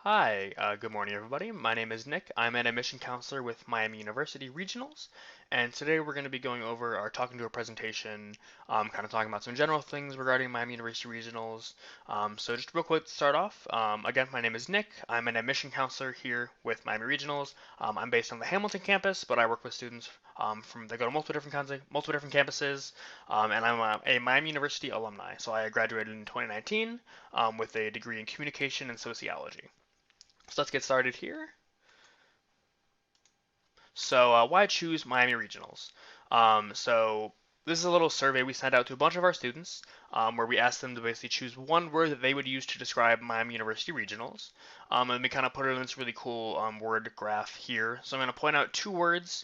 Hi, good morning, everybody. My name is Nick. I'm an admission counselor with Miami University Regionals, and today we're going to be going over our talking to a presentation, kind of talking about some general things regarding Miami University Regionals. So just real quick to start off, again, my name is Nick. I'm an admission counselor here with Miami Regionals. I'm based on the Hamilton campus, but I work with students from they go to multiple different campuses, and I'm a Miami University alumni. So I graduated in 2019 with a degree in communication and sociology. So let's get started here. So why choose Miami Regionals? So this is a little survey we sent out to a bunch of our students where we asked them to basically choose one word that they would use to describe Miami University Regionals. And we kind of put it in this really cool word graph here. So I'm going to point out two words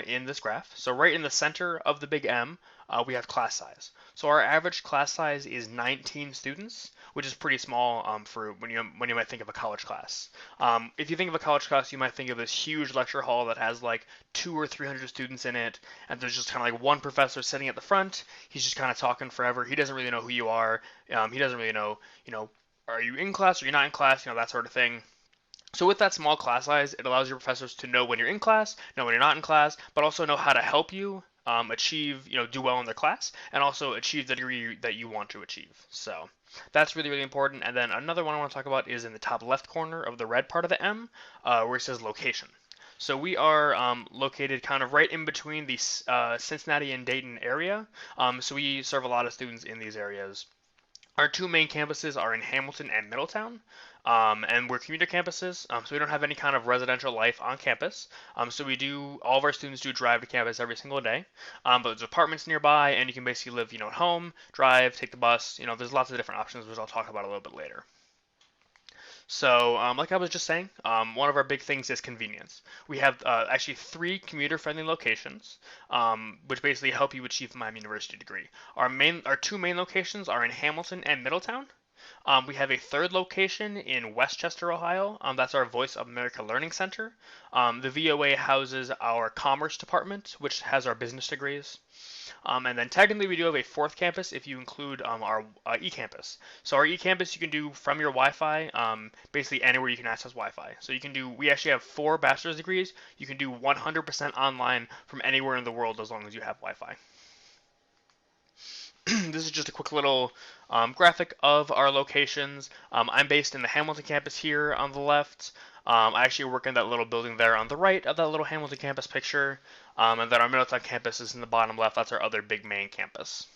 in this graph. So right in the center of the big M, we have class size. So our average class size is 19 students, which is pretty small for when you might think of a college class. If you think of a college class, you might think of this huge lecture hall that has like 200 or 300 students in it, and there's just kind of like one professor sitting at the front. He's just kind of talking forever. He doesn't really know who you are. He doesn't really know, are you in class or you're not in class, that sort of thing. So with that small class size, it allows your professors to know when you're in class, know when you're not in class, but also know how to help you achieve, do well in their class, and also achieve the degree that you want to achieve. So that's really, really important. And then another one I want to talk about is in the top left corner of the red part of the M, where it says location. So we are located kind of right in between the Cincinnati and Dayton area. So we serve a lot of students in these areas. Our two main campuses are in Hamilton and Middletown, and we're commuter campuses, so we don't have any kind of residential life on campus. So all of our students do drive to campus every single day, but there's apartments nearby, and you can basically live, at home, drive, take the bus. There's lots of different options, which I'll talk about a little bit later. So, like I was just saying, one of our big things is convenience. We have actually three commuter-friendly locations, which basically help you achieve a Miami University degree. Our two main locations are in Hamilton and Middletown. We have a third location in Westchester, Ohio. That's our Voice of America Learning Center. The VOA houses our Commerce Department, which has our business degrees. And then technically we do have a fourth campus if you include our e-campus. So our e-campus you can do from your Wi-Fi, basically anywhere you can access Wi-Fi. So we actually have 4 bachelor's degrees. You can do 100% online from anywhere in the world as long as you have Wi-Fi. This is just a quick little graphic of our locations. I'm based in the Hamilton campus here on the left. I actually work in that little building there on the right of that little Hamilton campus picture. And then our Middletown campus is in the bottom left. That's our other big main campus.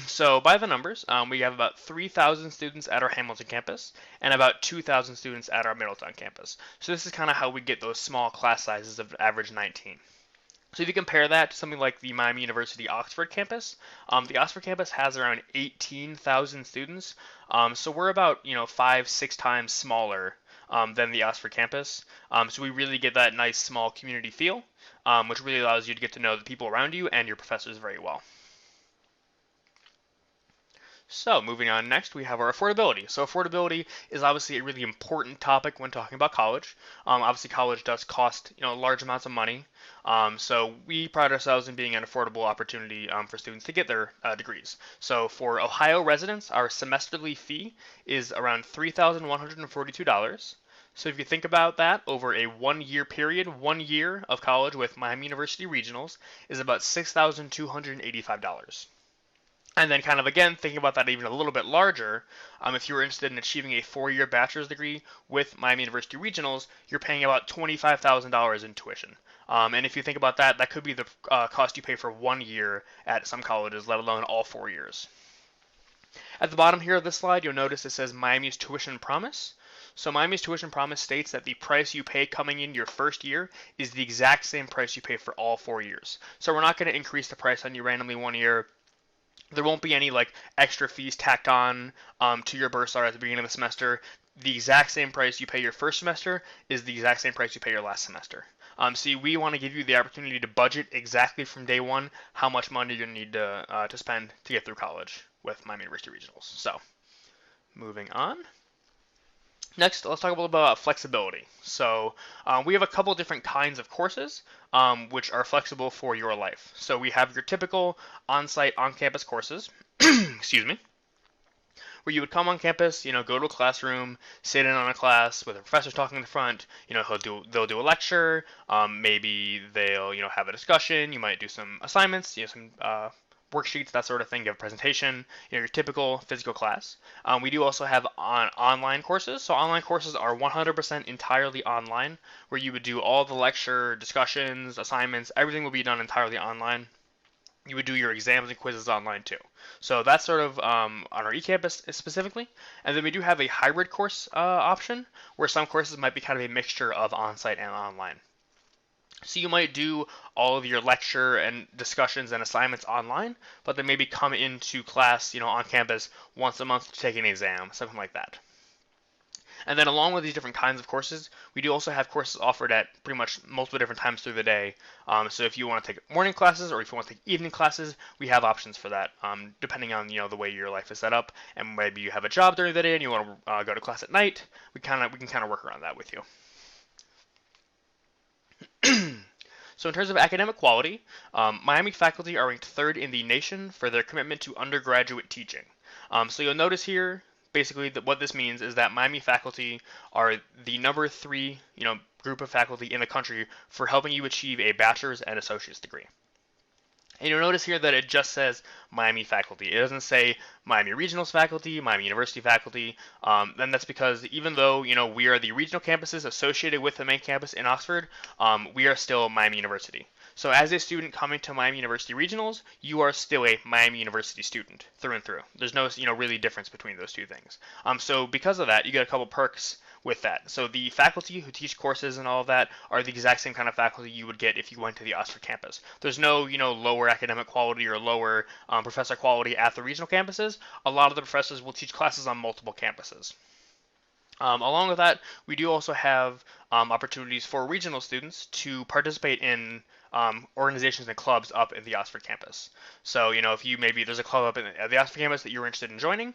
So by the numbers, we have about 3,000 students at our Hamilton campus and about 2,000 students at our Middletown campus. So this is kind of how we get those small class sizes of average 19. So if you compare that to something like the Miami University Oxford campus, the Oxford campus has around 18,000 students. So we're about 5-6 times smaller than the Oxford campus. So we really get that nice small community feel, which really allows you to get to know the people around you and your professors very well. So moving on next, we have our affordability. So affordability is obviously a really important topic when talking about college. Obviously, college does cost large amounts of money. So we pride ourselves in being an affordable opportunity for students to get their degrees. So for Ohio residents, our semesterly fee is around $3,142. So if you think about that over a 1-year period, 1 year of college with Miami University Regionals is about $6,285. And then kind of again, thinking about that even a little bit larger, if you're interested in achieving a 4-year bachelor's degree with Miami University Regionals, you're paying about $25,000 in tuition. And if you think about that, that could be the cost you pay for 1 year at some colleges, let alone all 4 years. At the bottom here of this slide, you'll notice it says Miami's Tuition Promise. So Miami's Tuition Promise states that the price you pay coming in your first year is the exact same price you pay for all 4 years. So we're not going to increase the price on you randomly 1 year. There won't be any extra fees tacked on to your bursar at the beginning of the semester. The exact same price you pay your first semester is the exact same price you pay your last semester. So we want to give you the opportunity to budget exactly from day one how much money you're going to need to spend to get through college with Miami University Regionals. So moving on. Next, let's talk a little bit about flexibility. So we have a couple different kinds of courses which are flexible for your life. So we have your typical on-site, on-campus courses, excuse me, where you would come on campus, go to a classroom, sit in on a class with a professor talking in the front. They'll do a lecture. Maybe they'll have a discussion. You might do some assignments, some worksheets, that sort of thing. Give a presentation. Your typical physical class. We do also have online courses. So online courses are 100% entirely online, where you would do all the lecture, discussions, assignments. Everything will be done entirely online. You would do your exams and quizzes online too. So that's sort of on our eCampus specifically. And then we do have a hybrid course option, where some courses might be kind of a mixture of on-site and online. So you might do all of your lecture and discussions and assignments online, but then maybe come into class, on campus once a month to take an exam, something like that. And then along with these different kinds of courses, we do also have courses offered at pretty much multiple different times through the day. So if you want to take morning classes or if you want to take evening classes, we have options for that, depending on the way your life is set up. And maybe you have a job during the day and you want to go to class at night, we can kind of work around that with you. So in terms of academic quality, Miami faculty are ranked third in the nation for their commitment to undergraduate teaching. So you'll notice here, basically, what this means is that Miami faculty are the number 3, group of faculty in the country for helping you achieve a bachelor's and associate's degree. And you'll notice here that it just says Miami faculty. It doesn't say Miami Regionals faculty, Miami University faculty. And that's because even though, we are the regional campuses associated with the main campus in Oxford, we are still Miami University. So as a student coming to Miami University Regionals, you are still a Miami University student through and through. There's no, really difference between those two things. So because of that, you get a couple perks with that. So the faculty who teach courses and all of that are the exact same kind of faculty you would get if you went to the Oxford campus. There's no, lower academic quality or lower professor quality at the regional campuses. A lot of the professors will teach classes on multiple campuses. Along with that, we do also have opportunities for regional students to participate in organizations and clubs up at the Oxford campus. So, if maybe there's a club up at the Oxford campus that you're interested in joining,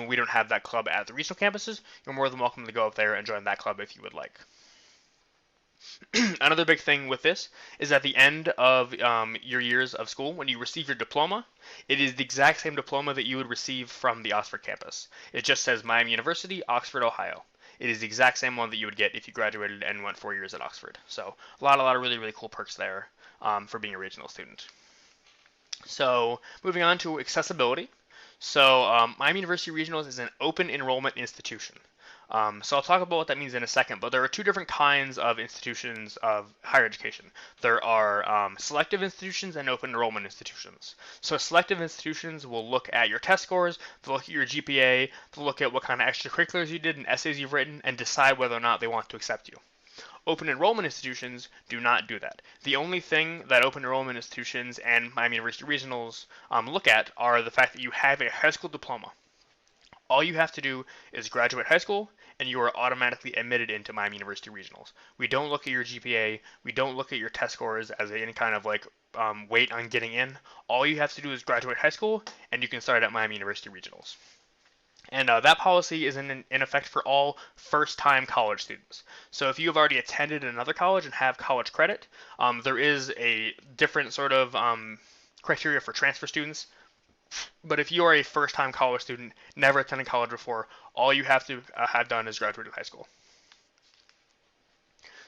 we don't have that club at the regional campuses, you're more than welcome to go up there and join that club if you would like. Another big thing with this is at the end of your years of school, when you receive your diploma, it is the exact same diploma that you would receive from the Oxford campus. It just says Miami University, Oxford, Ohio. It is the exact same one that you would get if you graduated and went 4 years at Oxford. So a lot of really, really cool perks there for being a regional student. So moving on to accessibility. So Miami University Regionals is an open enrollment institution. So I'll talk about what that means in a second, but there are two different kinds of institutions of higher education. There are selective institutions and open enrollment institutions. So selective institutions will look at your test scores, they'll look at your GPA, they'll look at what kind of extracurriculars you did and essays you've written, and decide whether or not they want to accept you. Open enrollment institutions do not do that. The only thing that open enrollment institutions and Miami University Regionals look at are the fact that you have a high school diploma. All you have to do is graduate high school, and you are automatically admitted into Miami University Regionals. We don't look at your GPA. We don't look at your test scores as any kind of weight on getting in. All you have to do is graduate high school, and you can start at Miami University Regionals. And that policy is in effect for all first-time college students. So if you have already attended another college and have college credit, there is a different sort of criteria for transfer students. But if you are a first-time college student, never attended college before, all you have to have done is graduated high school.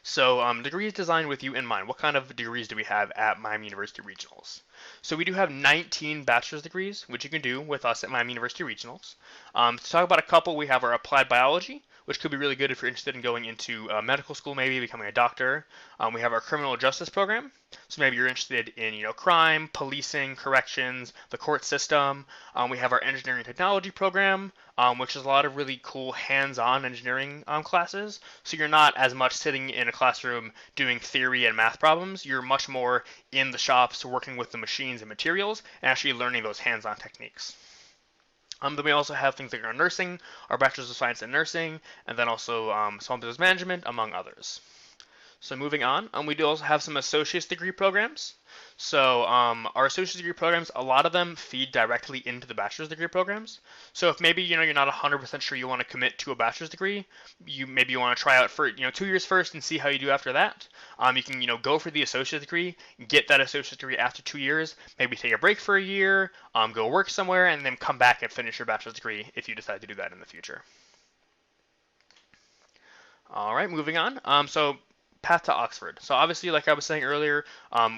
So degrees designed with you in mind. What kind of degrees do we have at Miami University Regionals? So we do have 19 bachelor's degrees, which you can do with us at Miami University Regionals. To talk about a couple, we have our applied biology, which could be really good if you're interested in going into medical school, maybe becoming a doctor. We have our criminal justice program. So maybe you're interested in, crime, policing, corrections, the court system. We have our engineering technology program, which is a lot of really cool hands-on engineering classes. So you're not as much sitting in a classroom doing theory and math problems. You're much more in the shops working with the machines and materials and actually learning those hands-on techniques. Then we also have things like our nursing, our Bachelor's of Science in Nursing, and then also small business management, among others. So moving on, we do also have some associate's degree programs. So our associate's degree programs, a lot of them feed directly into the bachelor's degree programs. So if maybe you're not 100% sure you want to commit to a bachelor's degree, you want to try out for 2 years first and see how you do after that. You can go for the associate's degree, get that associate's degree after 2 years, maybe take a break for a year, go work somewhere, and then come back and finish your bachelor's degree if you decide to do that in the future. All right, moving on. So path to Oxford. So obviously, like I was saying earlier,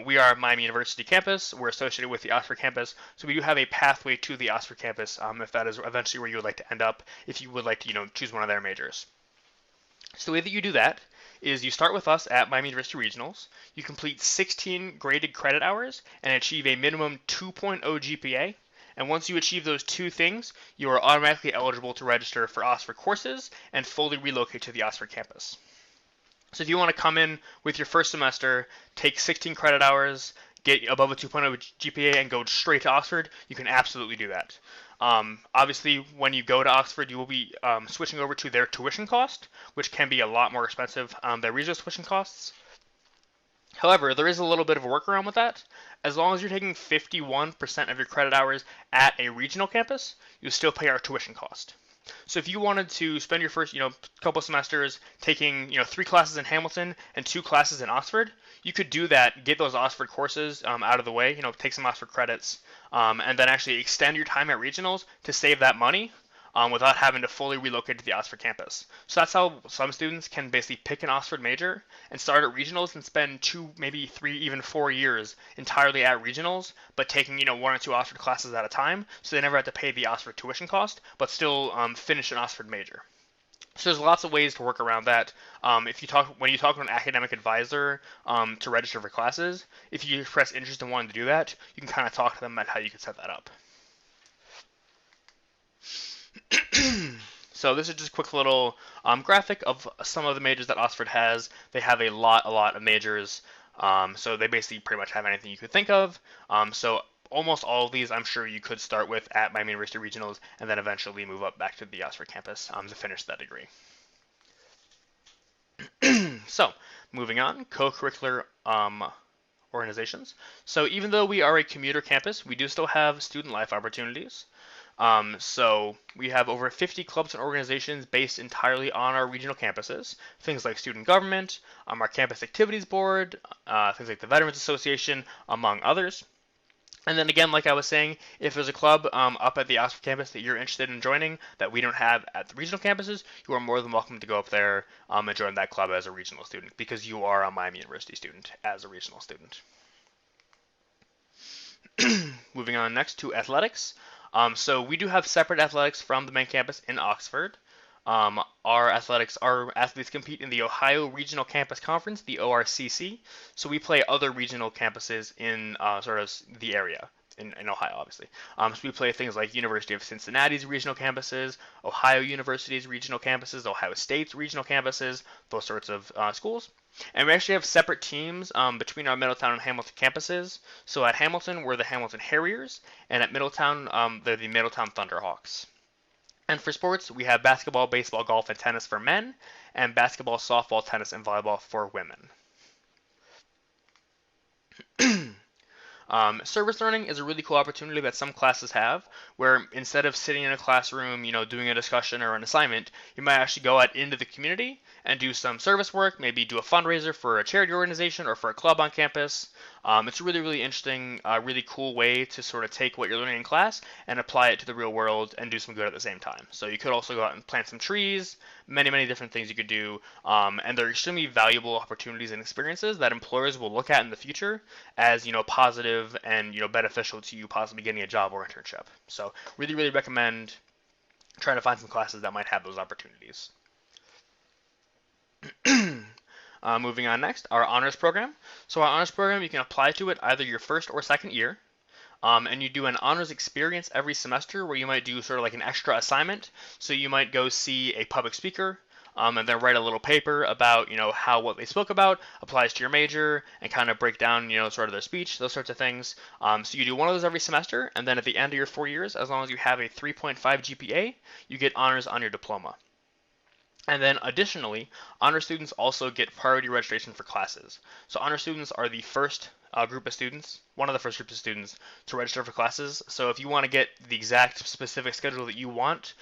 we are Miami University campus. We're associated with the Oxford campus, so we do have a pathway to the Oxford campus if that is eventually where you would like to end up, if you would like to choose one of their majors. So the way that you do that is you start with us at Miami University Regionals. You complete 16 graded credit hours and achieve a minimum 2.0 GPA. And once you achieve those two things, you are automatically eligible to register for Oxford courses and fully relocate to the Oxford campus. So if you want to come in with your first semester, take 16 credit hours, get above a 2.0 GPA, and go straight to Oxford, you can absolutely do that. Obviously, when you go to Oxford, you will be switching over to their tuition cost, which can be a lot more expensive than regional tuition costs. However, there is a little bit of a workaround with that. As long as you're taking 51% of your credit hours at a regional campus, you still pay our tuition cost. So if you wanted to spend your first, couple semesters taking, 3 classes in Hamilton and 2 classes in Oxford, you could do that, get those Oxford courses out of the way, take some Oxford credits, and then actually extend your time at regionals to save that money without having to fully relocate to the Oxford campus. So that's how some students can basically pick an Oxford major and start at regionals and spend 2, maybe 3, even 4 years entirely at regionals, but taking 1 or 2 Oxford classes at a time, so they never have to pay the Oxford tuition cost, but still finish an Oxford major. So there's lots of ways to work around that. When you talk to an academic advisor to register for classes, if you express interest in wanting to do that, you can kind of talk to them about how you can set that up. So this is just a quick little graphic of some of the majors that Oxford has. They have a lot of majors. So they basically pretty much have anything you could think of. So almost all of these I'm sure you could start with at Miami University Regionals and then eventually move up back to the Oxford campus to finish that degree. So moving on, co-curricular organizations. So even though we are a commuter campus, we do still have student life opportunities. So we have over 50 clubs and organizations based entirely on our regional campuses. Things like student government, our campus activities board, things like the Veterans Association, among others. And then again, like I was saying, if there's a club up at the Oxford campus that you're interested in joining that we don't have at the regional campuses, you are more than welcome to go up there and join that club as a regional student because you are a Miami University student as a regional student. Moving on next to athletics. So we do have separate athletics from the main campus in Oxford. Our athletes compete in the Ohio Regional Campus Conference, the ORCC. So we play other regional campuses in sort of the area. In Ohio, obviously. So we play things like University of Cincinnati's regional campuses, Ohio University's regional campuses, Ohio State's regional campuses, those sorts of schools. And we actually have separate teams between our Middletown and Hamilton campuses. So at Hamilton, we're the Hamilton Harriers, and at Middletown, they're the Middletown Thunderhawks. And for sports, we have basketball, baseball, golf, and tennis for men, and basketball, softball, tennis, and volleyball for women. Service learning is a really cool opportunity that some classes have, where instead of sitting in a classroom, doing a discussion or an assignment, you might actually go out into the community and do some service work, maybe do a fundraiser for a charity organization or for a club on campus. It's a really interesting, really cool way to sort of take what you're learning in class and apply it to the real world and do some good at the same time. So you could also go out and plant some trees, many different things you could do, and they're extremely valuable opportunities and experiences that employers will look at in the future as positive and beneficial to you possibly getting a job or internship. So really recommend trying to find some classes that might have those opportunities. Moving on next, our honors program. So our honors program, you can apply to it either your first or second year. And you do an honors experience every semester where you might do sort of like an extra assignment. So you might go see a public speaker and then write a little paper about, how what they spoke about applies to your major and kind of break down, sort of their speech, those sorts of things. So you do one of those every semester, and then at the end of your 4 years, as long as you have a 3.5 GPA, you get honors on your diploma. And then additionally, honor students also get priority registration for classes. So honor students are the first group of students, one of the first groups of students to register for classes. So if you want to get the exact specific schedule that you want,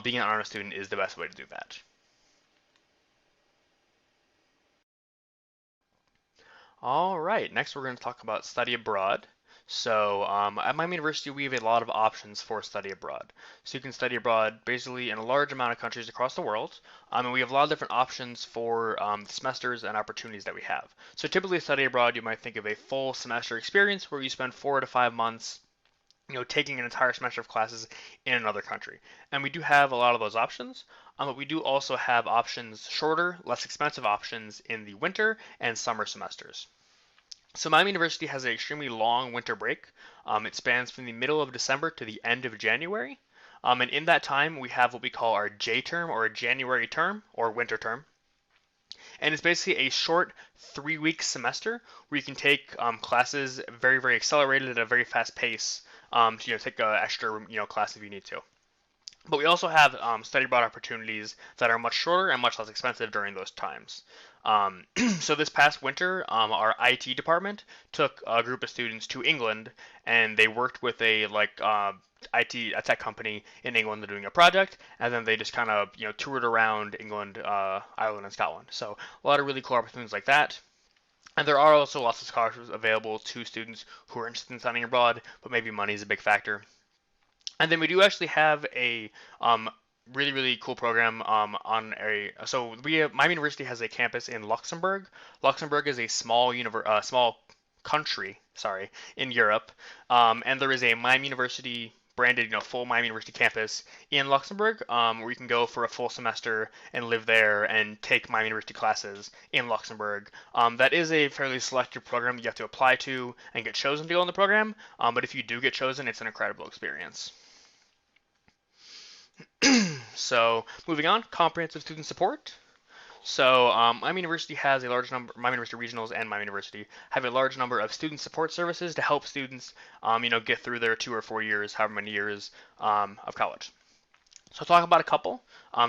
being an honor student is the best way to do that. All right, next we're going to talk about study abroad. So at Miami University, we have a lot of options for study abroad. So you can study abroad basically in a large amount of countries across the world. And we have a lot of different options for semesters and opportunities that we have. So typically study abroad, you might think of a full semester experience where you spend 4 to 5 months taking an entire semester of classes in another country. And we do have a lot of those options, but we do also have options shorter, less expensive options in the winter and summer semesters. So Miami University has an extremely long winter break. It spans from the middle of December to the end of January. And in that time, we have what we call our J term or a January term or winter term. And it's basically a short 3 week semester where you can take classes very, very accelerated at a very fast pace to take an extra class if you need to. But we also have study abroad opportunities that are much shorter and much less expensive during those times. Um, so this past winter, our IT department took a group of students to England, and they worked with a tech company in England doing a project, and then they just kind of toured around England, Ireland, and Scotland. So a lot of really cool opportunities like that. And there are also lots of scholarships available to students who are interested in studying abroad, but maybe money is a big factor. And then we do actually have a really really cool program on a so we have, Miami University has a campus in Luxembourg. Luxembourg is a small country, sorry, in Europe, and there is a Miami University branded, full Miami University campus in Luxembourg, where you can go for a full semester and live there and take Miami University classes in Luxembourg. That is a fairly selective program you have to apply to and get chosen to go in the program, but if you do get chosen, it's an incredible experience. So moving on, comprehensive student support. So Miami University has a large number, Miami University Regionals and Miami University have a large number of student support services to help students, get through their 2 or 4 years, however many years of college. So I'll talk about a couple.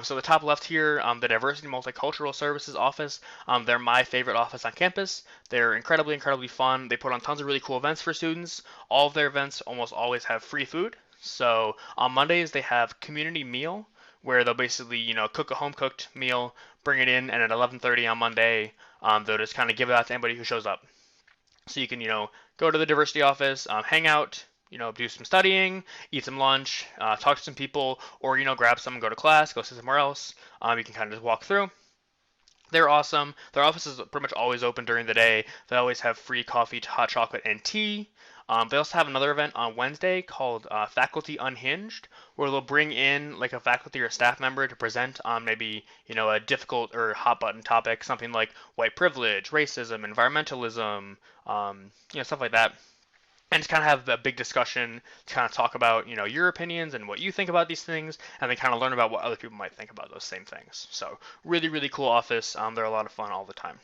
So the top left here, the Diversity and Multicultural Services Office. They're my favorite office on campus. They're incredibly, incredibly fun. They put on tons of really cool events for students. All of their events almost always have free food. So on Mondays they have community meal where they'll basically cook a home cooked meal, bring it in, and at 11:30 on Monday they'll just kind of give it out to anybody who shows up. So you can go to the diversity office, hang out, do some studying, eat some lunch, talk to some people, or grab some, go to class, go sit somewhere else. You can kind of just walk through. They're awesome. Their office is pretty much always open during the day. They always have free coffee, hot chocolate, and tea. They also have another event on Wednesday called Faculty Unhinged, where they'll bring in like a faculty or staff member to present on maybe a difficult or hot button topic, something like white privilege, racism, environmentalism, stuff like that, and just kind of have a big discussion to kind of talk about your opinions and what you think about these things, and then kind of learn about what other people might think about those same things. So really really cool office. They're a lot of fun all the time.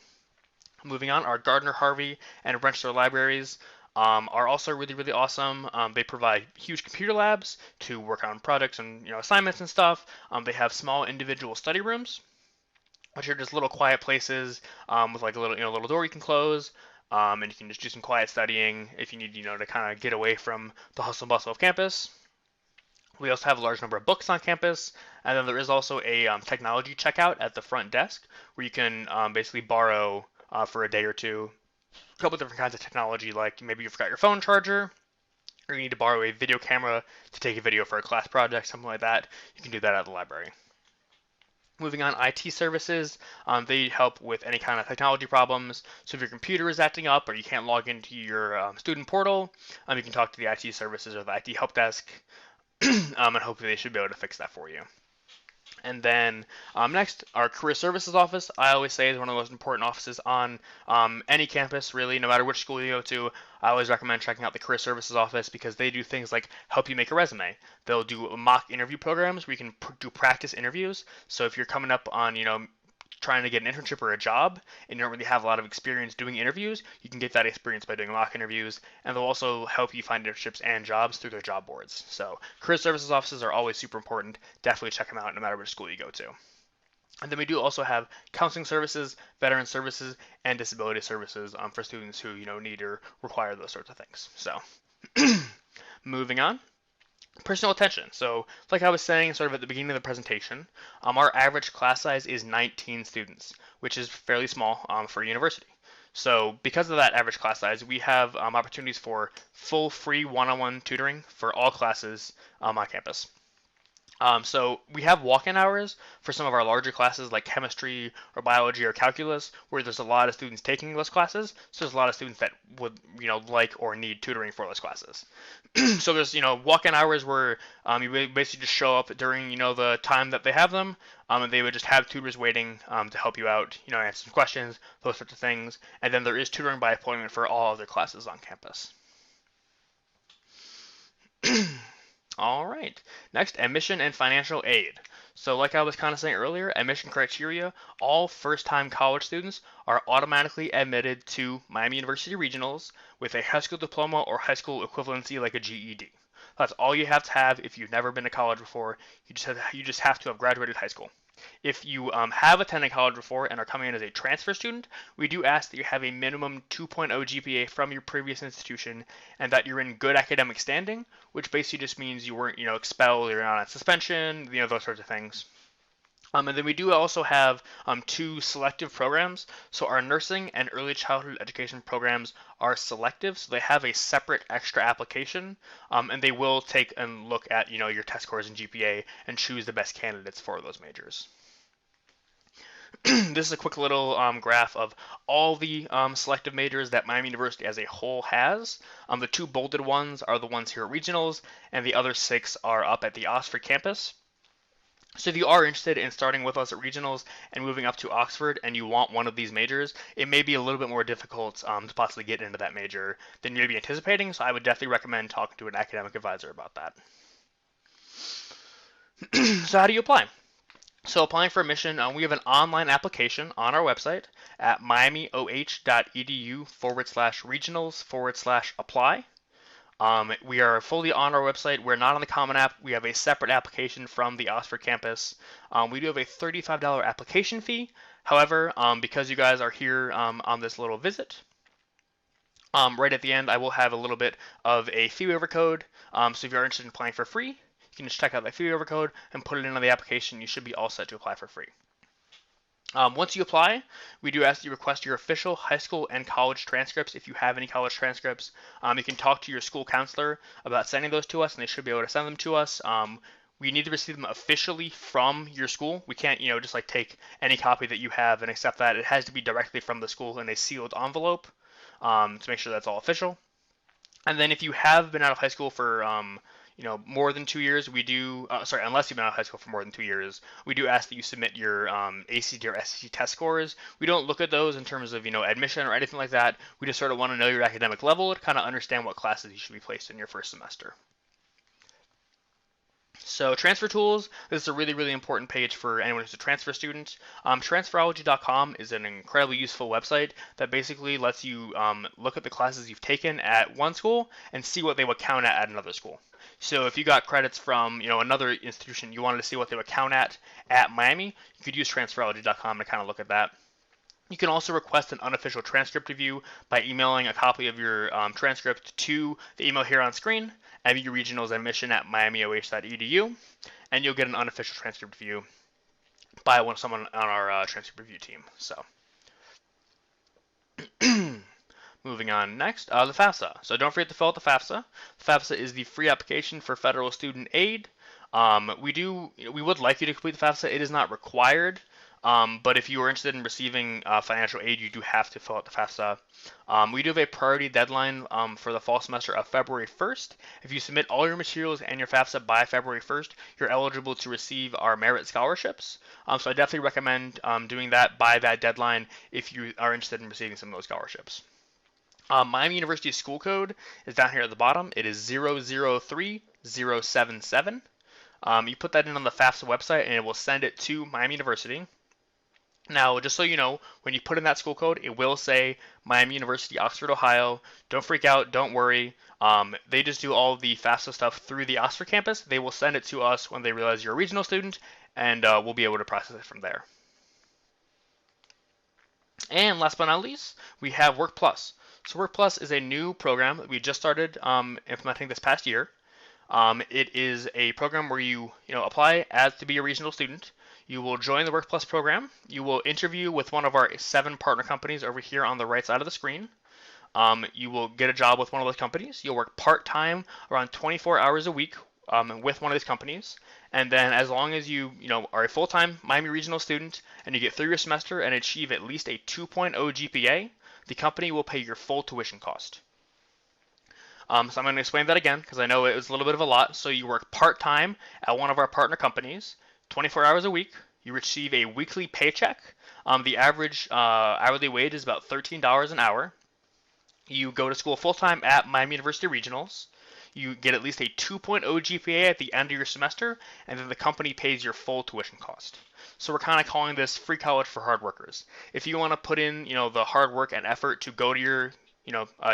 Moving on, our Gardner Harvey and Rensselaer libraries are also really really awesome. They provide huge computer labs to work on projects and assignments and stuff. They have small individual study rooms, which are just little quiet places with like a little door you can close, and you can just do some quiet studying if you need to kind of get away from the hustle and bustle of campus. We also have a large number of books on campus, and then there is also a technology checkout at the front desk where you can basically borrow for a day or two a couple different kinds of technology, like maybe you forgot your phone charger, or you need to borrow a video camera to take a video for a class project, something like that. You can do that at the library. Moving on, IT services, they help with any kind of technology problems. So if your computer is acting up or you can't log into your student portal, you can talk to the IT services or the IT help desk, and hopefully they should be able to fix that for you. And then next, our career services office, I always say is one of the most important offices on any campus, really, no matter which school you go to. I always recommend checking out the career services office because they do things like help you make a resume. They'll do mock interview programs where you can do practice interviews. So if you're coming up on, trying to get an internship or a job and you don't really have a lot of experience doing interviews, you can get that experience by doing mock interviews, and they'll also help you find internships and jobs through their job boards. So career services offices are always super important. Definitely check them out no matter which school you go to. And then we do also have counseling services, veteran services, and disability services for students who need or require those sorts of things. So moving on. Personal attention. So, like I was saying sort of at the beginning of the presentation, our average class size is 19 students, which is fairly small for a university. So, because of that average class size, we have opportunities for full free one-on-one tutoring for all classes on campus. So we have walk-in hours for some of our larger classes like chemistry or biology or calculus, where there's a lot of students taking those classes. So there's a lot of students that would, like or need tutoring for those classes. So there's, walk-in hours where you basically just show up during, the time that they have them, and they would just have tutors waiting to help you out, answer some questions, those sorts of things. And then there is tutoring by appointment for all other classes on campus. All right. Next, admission and financial aid. So like I was kind of saying earlier, admission criteria, all first-time college students are automatically admitted to Miami University Regionals with a high school diploma or high school equivalency like a GED. That's all you have to have if you've never been to college before. You just have to have graduated high school. If you have attended college before and are coming in as a transfer student, we do ask that you have a minimum 2.0 GPA from your previous institution and that you're in good academic standing, which basically just means you weren't, expelled, you're not on suspension, those sorts of things. And then we do also have two selective programs. So our nursing and early childhood education programs are selective, so they have a separate extra application, and they will take and look at your test scores and GPA and choose the best candidates for those majors. This is a quick little graph of all the selective majors that Miami University as a whole has. The two bolded ones are the ones here at regionals, and the other 6 are up at the Oxford campus. So if you are interested in starting with us at regionals and moving up to Oxford and you want one of these majors, it may be a little bit more difficult to possibly get into that major than you may be anticipating, so I would definitely recommend talking to an academic advisor about that. So how do you apply? So applying for admission, we have an online application on our website at MiamiOH.edu/regionals/apply. We are fully on our website. We're not on the Common App. We have a separate application from the Oxford campus. We do have a $35 application fee. However, because you guys are here on this little visit, right at the end, I will have a little bit of a fee waiver code. So if you're interested in applying for free, you can just check out that fee waiver code and put it in on the application. You should be all set to apply for free. Once you apply, we do ask that you request your official high school and college transcripts if you have any college transcripts. You can talk to your school counselor about sending those to us, and they should be able to send them to us. We need to receive them officially from your school. We can't, just like take any copy that you have and accept that. It has to be directly from the school in a sealed envelope to make sure that's all official. And then if you have been out of high school for more than 2 years, we do, unless you've been out of high school for more than 2 years, we do ask that you submit your ACT or SAT test scores. We don't look at those in terms of, admission or anything like that. We just sort of want to know your academic level to kind of understand what classes you should be placed in your first semester. So transfer tools, this is a really, really important page for anyone who's a transfer student. Transferology.com is an incredibly useful website that basically lets you look at the classes you've taken at one school and see what they would count at another school. So if you got credits from another institution, you wanted to see what they would count at Miami, you could use transferology.com to kind of look at that. You can also request an unofficial transcript review by emailing a copy of your transcript to the email here on screen, MU Regionals Admission at MiamiOH.edu, and you'll get an unofficial transcript review by someone on our transcript review team. So, moving on next, the FAFSA. So don't forget to fill out the FAFSA. The FAFSA is the free application for federal student aid. We would like you to complete the FAFSA. It is not required. But if you are interested in receiving financial aid, you do have to fill out the FAFSA. We do have a priority deadline for the fall semester of February 1st. If you submit all your materials and your FAFSA by February 1st, you're eligible to receive our merit scholarships. So I definitely recommend doing that by that deadline if you are interested in receiving some of those scholarships. Miami University school code is down here at the bottom. It is 003077. You put that in on the FAFSA website and it will send it to Miami University. Now, just so you know, when you put in that school code, it will say Miami University, Oxford, Ohio. Don't freak out. Don't worry. They just do all of the FAFSA stuff through the Oxford campus. They will send it to us when they realize you're a regional student, and we'll be able to process it from there. And last but not least, we have Work Plus. So Work Plus is a new program that we just started implementing this past year. It is a program where you apply as to be a regional student. You will join the Work Plus program. You will interview with one of our 7 partner companies over here on the right side of the screen. You will get a job with one of those companies. You'll work part-time, around 24 hours a week, with one of these companies. And then as long as you are a full-time Miami Regional student and you get through your semester and achieve at least a 2.0 GPA, the company will pay your full tuition cost. So I'm going to explain that again because I know it was a little bit of a lot. So you work part-time at one of our partner companies, 24 hours a week. You receive a weekly paycheck. The average hourly wage is about $13 an hour. You go to school full-time at Miami University Regionals. You get at least a 2.0 GPA at the end of your semester, and then the company pays your full tuition cost. So we're kind of calling this free college for hard workers. If you want to put in the hard work and effort to go to your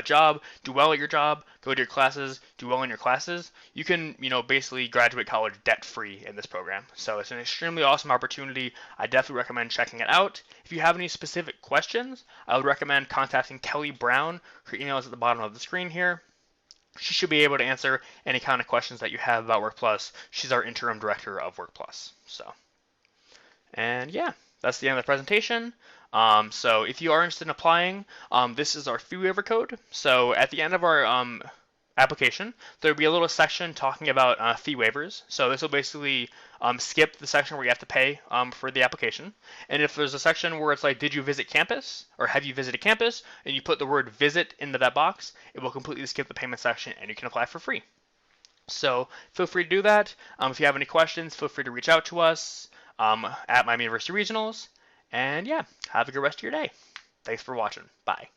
job, do well at your job, go to your classes, do well in your classes, you can basically graduate college debt-free in this program. So it's an extremely awesome opportunity. I definitely recommend checking it out. If you have any specific questions, I would recommend contacting Kelly Brown. Her email is at the bottom of the screen here. She should be able to answer any kind of questions that you have about WorkPlus. She's our interim director of WorkPlus. And yeah, that's the end of the presentation. So if you are interested in applying, this is our fee waiver code. So at the end of our application, there will be a little section talking about fee waivers. So this will basically skip the section where you have to pay for the application. And if there's a section where it's like, did you visit campus? Or have you visited campus? And you put the word visit into that box, it will completely skip the payment section and you can apply for free. So feel free to do that. If you have any questions, feel free to reach out to us at Miami University Regionals. And yeah, have a good rest of your day. Thanks for watching. Bye.